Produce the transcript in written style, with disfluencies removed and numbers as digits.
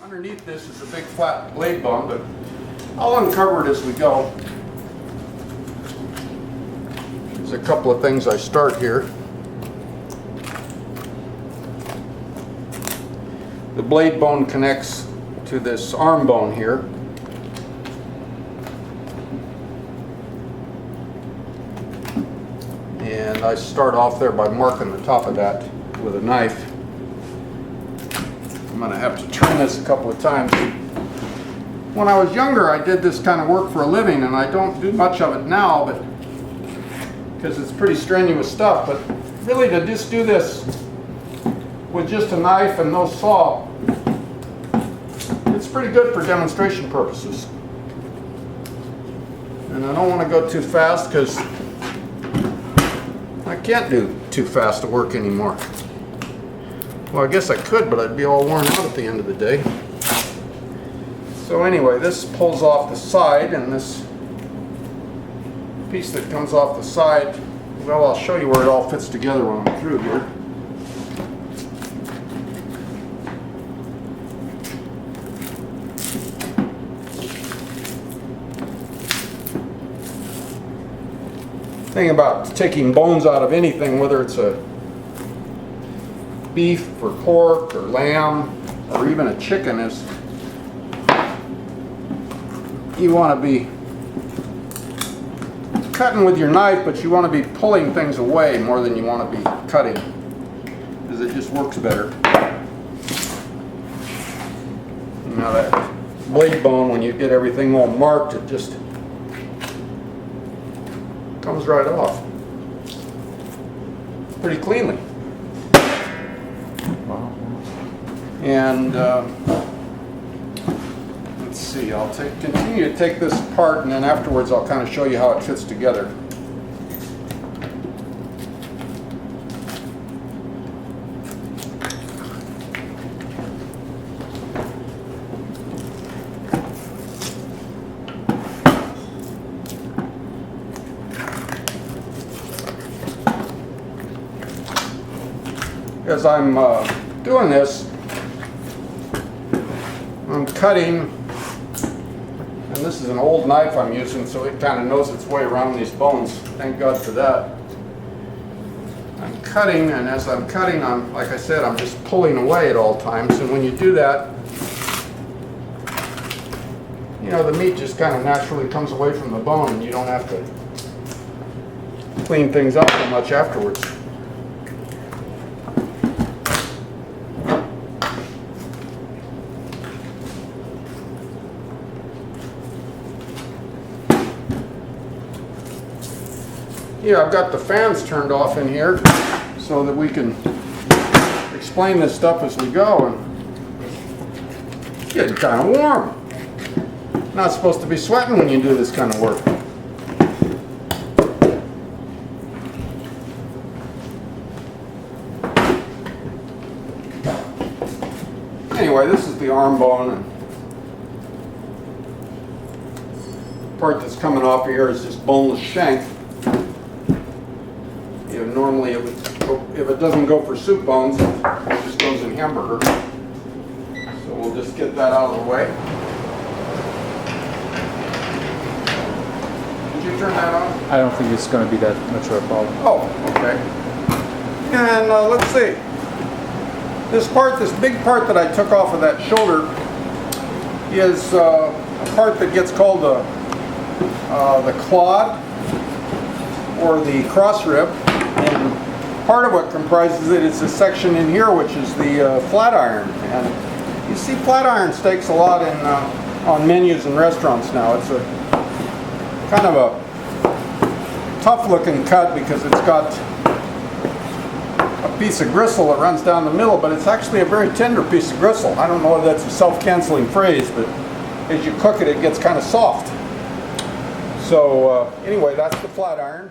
Underneath this is a big flat blade bone, but I'll uncover it as we go. There's a couple of things I start here. The blade bone connects to this arm bone here. And I start off there by marking the top of that with a knife. I'm going to have to turn this a couple of times. When I was younger, I did this kind of work for a living, and I don't do much of it now, but because it's pretty strenuous stuff. But really, to just do this with just a knife and no saw, it's pretty good for demonstration purposes. And I don't want to go too fast because I can't do too fast to work anymore. Well, I guess I could, but I'd be all worn out at the end of the day. So anyway, this pulls off the side, and this piece that comes off the side, well, I'll show you where it all fits together when I'm through here. Thing about taking bones out of anything, whether it's a beef or pork or lamb or even a chicken, is you want to be cutting with your knife, but you want to be pulling things away more than you want to be cutting, because it just works better. Now that blade bone, when you get everything all marked, it just comes right off pretty cleanly. Wow. And let's see, I'll continue to take this apart, and then afterwards I'll kind of show you how it fits together. As I'm doing this, I'm cutting, and this is an old knife I'm using, so it kind of knows its way around these bones. Thank God for that. I'm cutting, and as I'm cutting, like I said, I'm just pulling away at all times. And when you do that, you know, the meat just kind of naturally comes away from the bone, and you don't have to clean things up so much afterwards. Yeah, I've got the fans turned off in here so that we can explain this stuff as we go. And it's getting kind of warm. Not supposed to be sweating when you do this kind of work. Anyway, this is the arm bone. And the part that's coming off here is just boneless shank. You know, normally it would go, if it doesn't go for soup bones, it just goes in hamburger. So we'll just get that out of the way. Did you turn that on? I don't think it's going to be that much of a problem. Oh, okay. And let's see. This part, this big part that I took off of that shoulder, is a part that gets called the clod or the cross rib. And part of what comprises it is this section in here, which is the flat iron. And you see flat iron steaks a lot in on menus in restaurants now. It's a kind of a tough looking cut because it's got a piece of gristle that runs down the middle, but it's actually a very tender piece of gristle. I don't know whether that's a self-canceling phrase, but as you cook it, it gets kind of soft. So anyway, that's the flat iron.